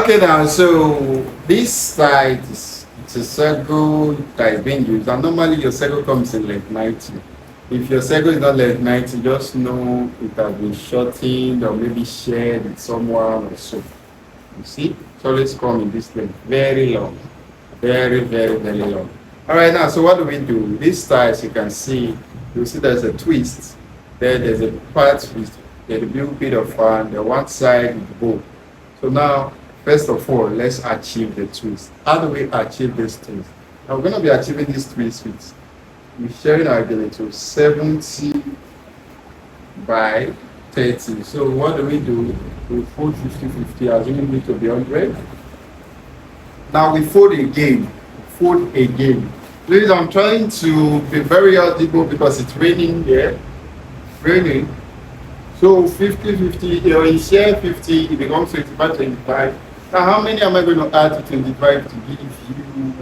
Okay, now, so this side is it's a circle that is being used, and normally your circle comes in length 90. If your circle is not length 90, just know it has been shortened or maybe shared with someone or so. You see, it's always come in this length, very long, very long. All right, now, so what do we do? This side, as you can see, you see there's a twist. There's a part with a little bit of the one side with the bow. So now, first of all, let's achieve the twist. How do we achieve this twist? Now we're going to be achieving this twist with we're sharing our GèLè to 70 by 30. So what do? We fold 50-50, assuming it to be 100. Now we fold again. Please, I'm trying to be very audible because it's raining here. Raining. So 50-50, you share 50, it becomes 25-25. Now how many am I going to add to 25 to give you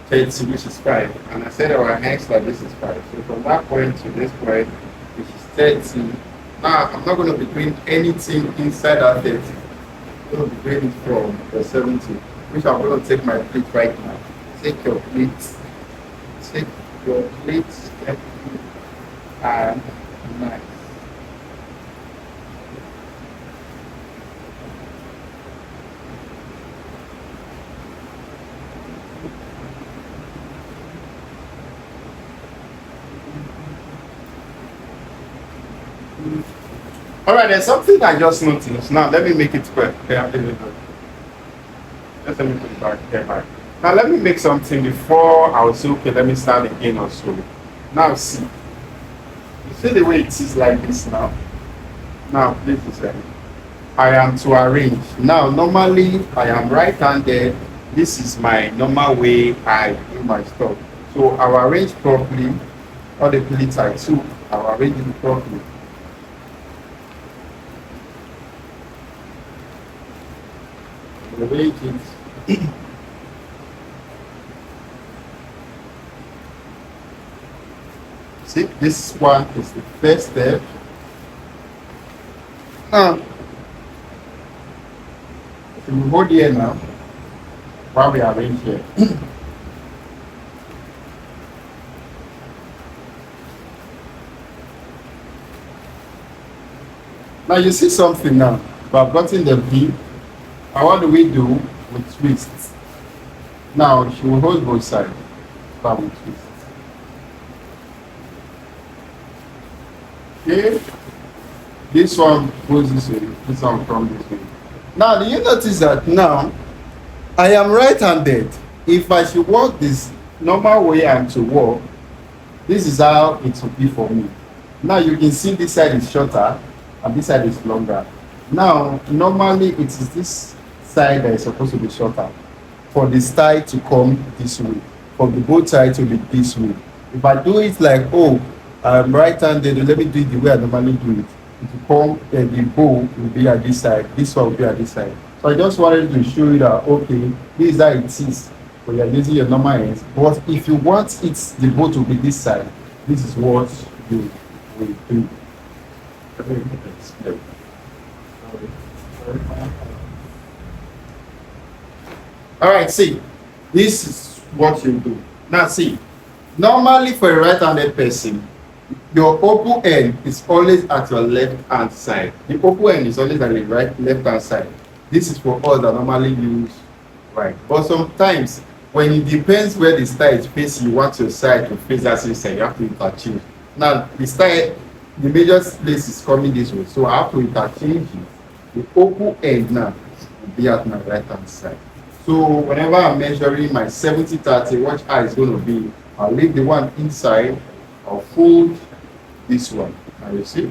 30, which is 5? And I said our next that this is 5. So from that point to this point, which is 30. Now I'm not going to be doing anything inside that 30. I'm going to be doing it from the 70, which I'm going to take my plate right now. Take your plate. Take your plate and knife. All right, there's something I just noticed. Now let me make it square. Yeah, just let me put it back. Yeah, back. Now let me make something before I will say, okay, let me start again or so. Now see. You see the way it is like this now? Now please listen. I am to arrange. Now normally I am right-handed. This is my normal way I do my stuff. So I'll arrange properly. All the plates I took, I'll arrange it properly. Arrange it. See, this one is the first step. Now, so we hold here now while we arrange here. Now you see something now. We have gotten the V. And what do we do with twists? Now she will hold both sides. But with twists. Okay. This one goes this way. This one comes this way. Now do you notice that now I am right-handed. If I should walk this normal way I'm to walk, this is how it will be for me. Now you can see this side is shorter and this side is longer. Now normally it is this side that is supposed to be shorter for the style to come this way, for the bow tie to be this way. If I do it like, oh, I'm right-handed, let me do it the way I normally do it. It will come, the bow will be at this side, this one will be at this side. So I just wanted to show you that, okay, this is how it is when you're using your normal ends. But if you want it, the bow to be this side, this is what you will do. All right, see, this is what you do. Now see, normally for a right-handed person, your open end is always at your left-hand side. The open end is always at the left-hand side. This is for us that normally use right. But sometimes, when it depends where the style is facing, you want your side to face that same side, you have to interchange. Now, the style, the major place is coming this way, so I have to interchange it. The open end now will be at my right-hand side. So whenever I'm measuring my 70-30, what eye is going to be, I'll leave the one inside, I'll fold this one. Now you see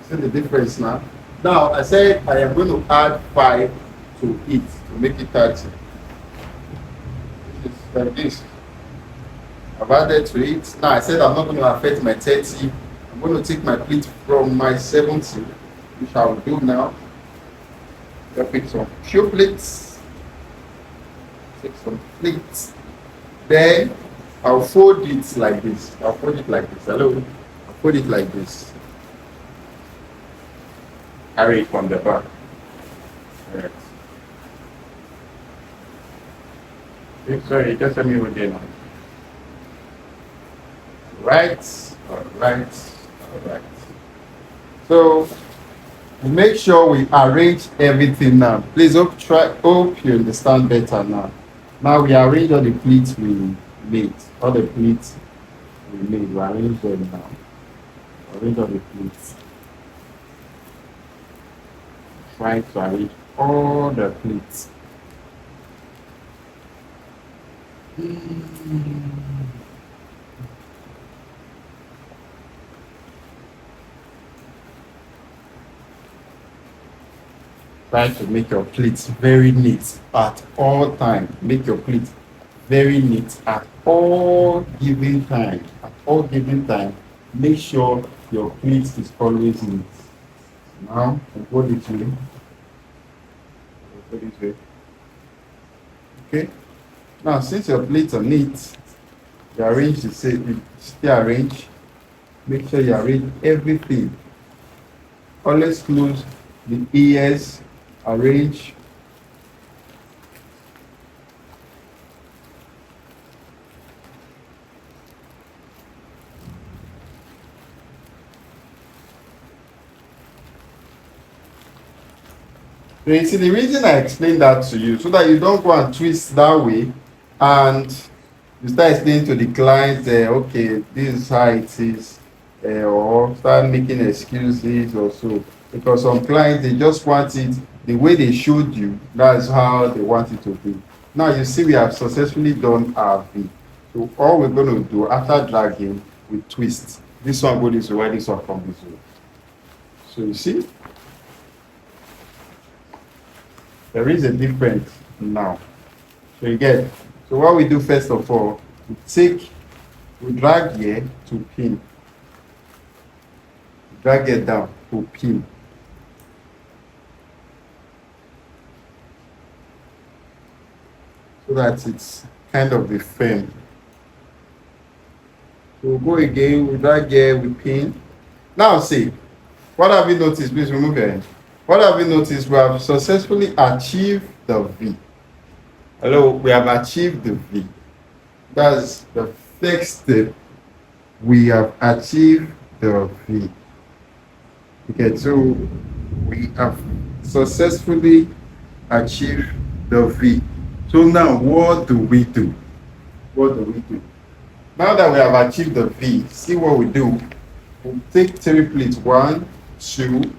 the difference now. Now I said I am going to add 5 to it to make it 30. It's like this. I've added to it. Now I said I'm not going to affect my 30. I'm going to take my plate from my 70, which I will do now. I'll pick some few plates. Take some plates. Then I'll fold it like this. I'll fold it like this. Hello? I'll fold it like this. Carry it from the back. Alright. Sorry, just let me hold there now. Right, all right, all right. So make sure we arrange everything now. Please hope you understand better now. Now we arrange all the pleats we made. All the pleats we made. We arrange them now. Arrange all the pleats. Try to arrange all the pleats. Try to make your plates very neat at all time. Make your plate very neat at all given time. At all given time, make sure your plate is always neat. Now, go this way. Go this way. Okay. Now, since your plates are neat, you arrange the same. You still arrange. Make sure you arrange everything. Always close the ears. Arrange. You see, the reason I explained that to you, so that you don't go and twist that way, and you start explaining to the client, okay, this is how it is, or start making excuses or so. Because some clients, they just want it the way they showed you, that's how they want it to be. Now, you see, we have successfully done our V. So, all we're going to do after dragging, we twist. This one go this way, this one come this way. So, you see, there is a difference now. So you get. So what we do first of all, we drag here to pin. Drag it down to pin. So that it's kind of the frame. So we'll go again, we drag here, we pin. Now see, what have you noticed? Please remove your hand. What have you noticed? We have successfully achieved the V. Hello, we have achieved the V. That's the first step. We have achieved the V. Okay, so we have successfully achieved the V. So now, what do we do? What do we do? Now that we have achieved the V, see what we do. We'll take 3 pleats. 1, 2,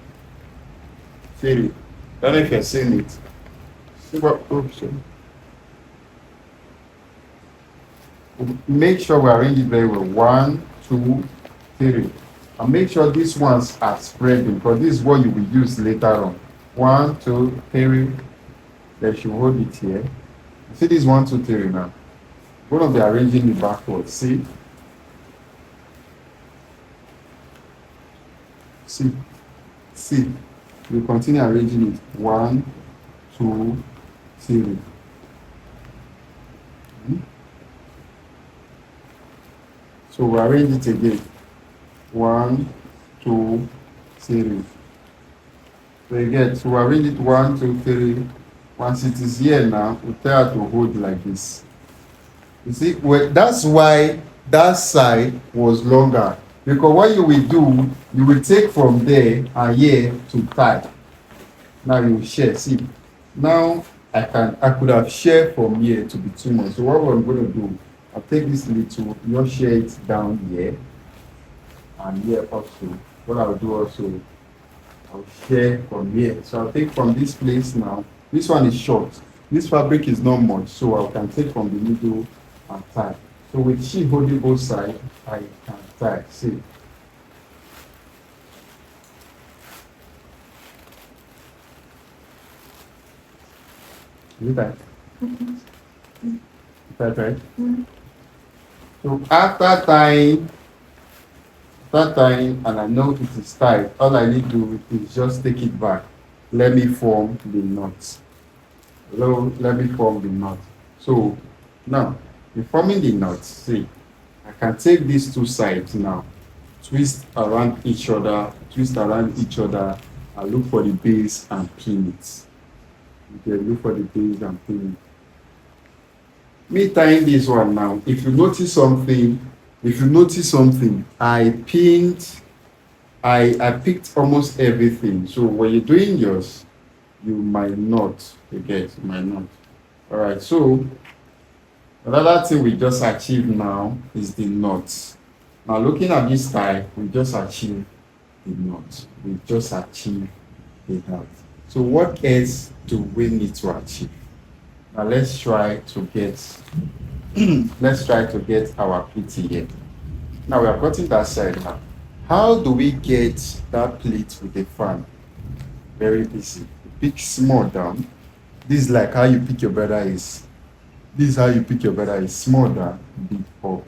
3. I don't know if you're seeing it. See what option. Make sure we arrange it very well. 1, 2, 3. And make sure these ones are spreading, because this is what you will use later on. 1, 2, 3. Then you hold it here. See this 1, 2, 3 now. We're going to be arranging it backwards. See? See. We continue arranging it. 1, 2, 3. So we arrange it again. 1, 2, 3. So again, so we arrange it 1, 2, 3. Once it is here now, we try to hold like this. You see, that's why that side was longer. Because what you will do, you will take from there and here to tie. Now you will share. See, now I could have shared from here to be too much. So what we're going to do, I'll take this little, you share it down here and here also. What I'll do also, I'll share from here. So I'll take from this place now. This one is short. This fabric is not much, so I can take from the middle and tie. So with she holding both sides, I can tie. See. Is it that? Mm-hmm. Is that right? Mm-hmm. So after tying, and I know it is tight, all I need to do is just take it back. Let me form the knot. Hello, let me form the knot. So now, in forming the knot, see, I can take these two sides now, twist around each other, and look for the base and pin it. Okay, look for the base and pin it. Me tying this one now. If you notice something, I picked almost everything. So when you're doing yours, you might not forget, you might not. All right. So another thing we just achieved now is the knot. Now looking at this tie, we just achieved the knot. We just achieved the knot. So what else do we need to achieve? Now let's try to get our PT here. Now we are cutting that side now. How do we get that plate with the fan? Very easy. Pick small down. This is like how you pick your brother is. This is how you pick your brother is small down, big up.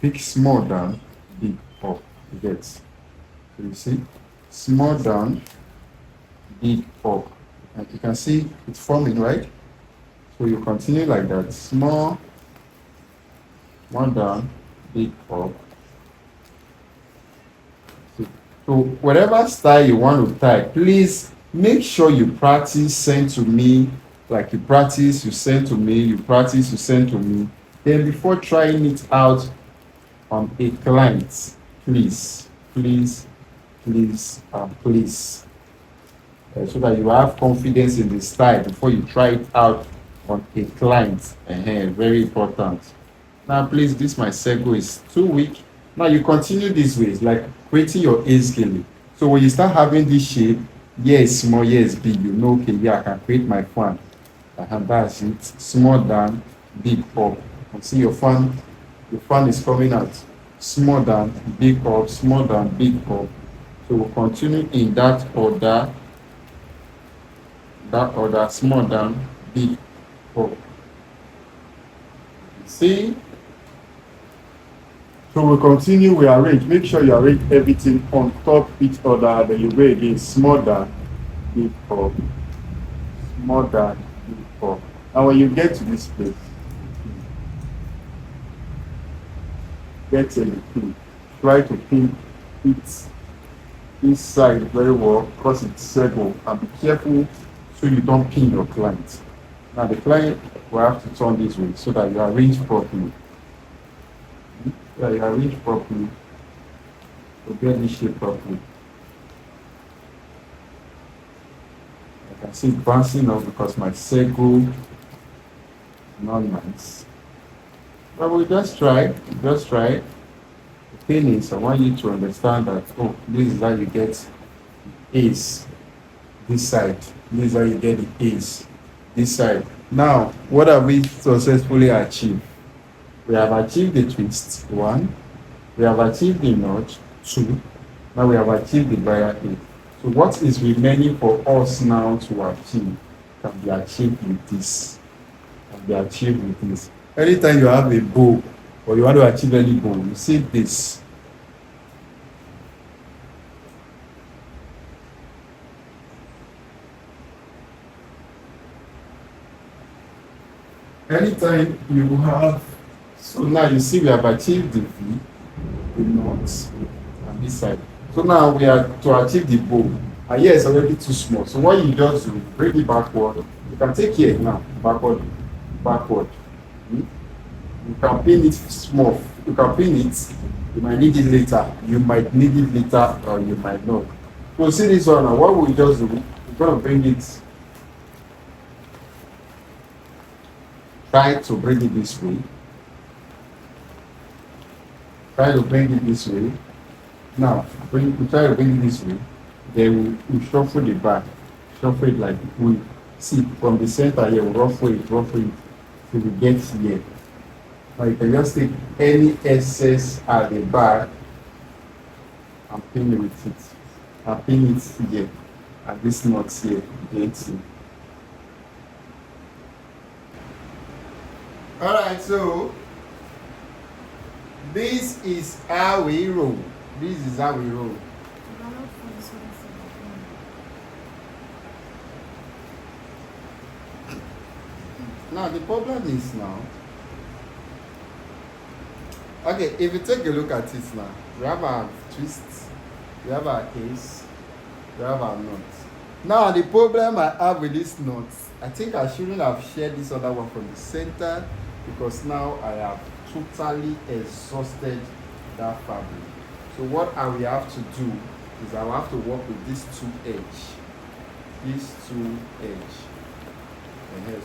Pick small down, big up. You get. So you see, small down, big up. And you can see it's forming, right? So you continue like that. Small, one down, big up. So whatever style you want to tie, please make sure you practice, send to me. Like you practice, you send to me, you practice, you send to me. Then before trying it out on a client, please, please, please, please. So that you have confidence in the style before you try it out on a client. Very important. Now, please, this my sego is too weak. Now you continue this way. It's like creating your ace GÈLè. So when you start having this shape, here is small, here is big. You know, okay, yeah, I can create my fan. And that's it. Small down, big up. And see your fan is coming out. Small down, big up, small down, big up. So we'll continue in that order, small down, big up. See? So we'll continue, we arrange. Make sure you arrange everything on top each other. Then you go again, small down, big up, small down, big up. And when you get to this place, get a pin. Try to pin it inside very well because it's circle. And be careful so you don't pin your client. Now the client will have to turn this way so that you arrange properly. You arrange properly to get this shape properly. I can see it bouncing off because my circle is not nice. But we just try. The thing is, I want you to understand that, oh, this is how you get ace this side. This is how you get the ace this side. Now, what have we successfully achieved? We have achieved the twist, 1. We have achieved the notch, 2. Now we have achieved the barrier 8. So what is remaining for us now to achieve can be achieved with this. Anytime you have a bow or you want to achieve any goal, you see this. Anytime you have, so now you see we have achieved the V, the knot, and this side. So now we are to achieve the bow. And here it's already too small. So what you just do, bring it backward. You can take here now, backward. You can pin it small. You can pin it. You might need it later. Or you might not. So see this one now. What we just do, we're gonna bring it. Try to bring it this way. Now, we try to bring it this way. Then we shuffle the back. Shuffle it like we see from the center here. We ruffle it till we get here. Now you can just take any excess at the back and pin it with it. And pin it here. And this knot here. Get it. Alright, so this is how we roll. Now the problem is now. Okay, if you take a look at it now, we have our twist, we have our ace, we have our knot. Now the problem I have with this knot, I think I shouldn't have shared this other one from the center, because now I have totally exhausted that fabric. So what I will have to do is I will have to work with these two edge. These two edge.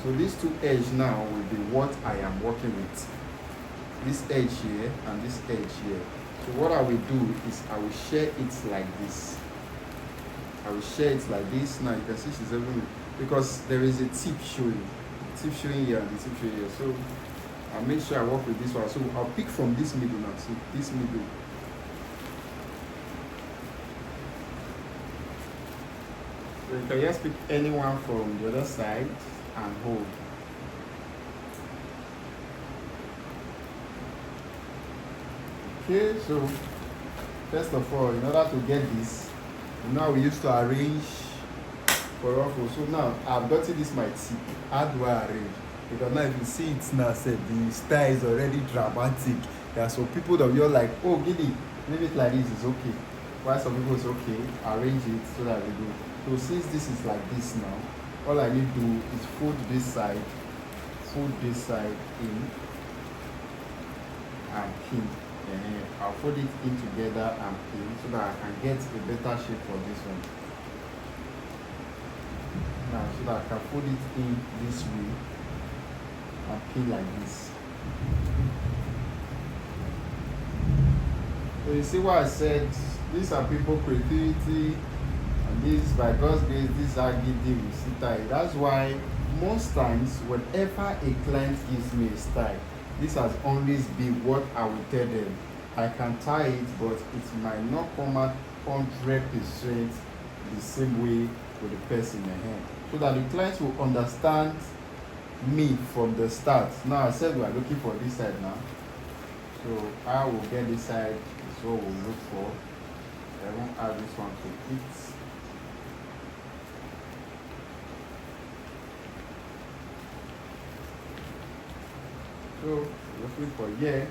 So these two edge now will be what I am working with. This edge here and this edge here. So what I will do is I will share it like this. I will share it like this. Now you can see she's everywhere, because there is a tip showing. Tip showing here and the tip showing here. So I'll make sure I work with this one. So I'll pick from this middle now. See this middle. So you can just pick anyone from the other side and hold. Okay, so first of all, in order to get this, now we used to arrange for ruffle. So now I've gotten this my tip. How do I arrange? Because now if you see it now, said the style is already dramatic. There are some people that you're like, oh GèЛè, leave it like this is okay. While some people say okay, arrange it so that we do. So since this is like this now, all I need to do is fold this side in and pin. I'll fold it in together and pin so that I can get a better shape for this one. Now, so that I can fold it in this way and pin like this. So you see what I said? These are people creativity, and this by God's grace, this are GèLè with style. That's why most times whenever a client gives me a style, this has always been what I will tell them. I can tie it, but it might not come out 100% the same way with the person in the hand. So that the client will understand me from the start. Now I said we are looking for this side now. So I will get this side, is what we'll look for. I won't add this one to it. So looking for here.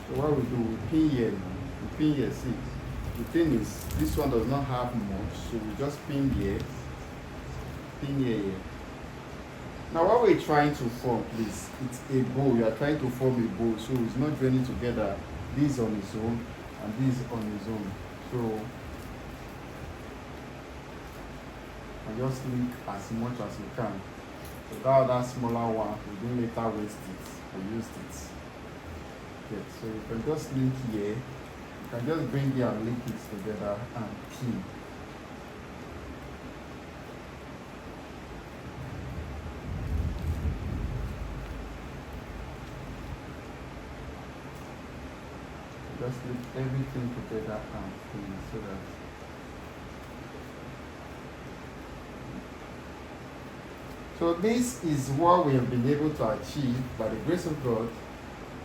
So what we do, we pin here now. We pin here, see. The thing is, this one does not have much, so we just pin here, here. Now what we're trying to form, please, it's a bow. You are trying to form a bow, so it's not joining together. This on its own and this on its own. So I just link as much as we can. So that smaller one, we didn't later waste it. We used it. Okay, so you can just link here. You can just bring here and link it together and pin. Just link everything together and pin so that so this is what we have been able to achieve by the grace of God.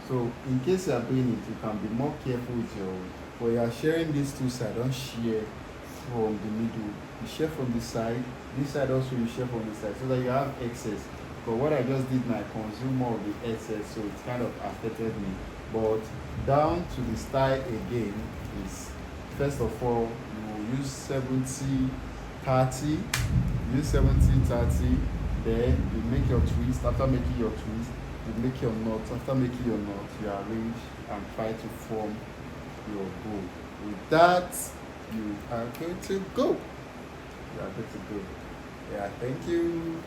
So in case you are doing it, you can be more careful with your, when you are sharing these two sides, don't share from the middle. You share from the side, this side also you share from the side, so that you have excess. Because what I just did now, I consumed more of the excess, so it kind of affected me. But down to the style again is, first of all, you will use 70-30, use 70-30, then you make your twist. After making your twist, you make your knot. After making your knot, you arrange and try to form your bow. With that, you are good to go. You are good to go. Yeah, thank you.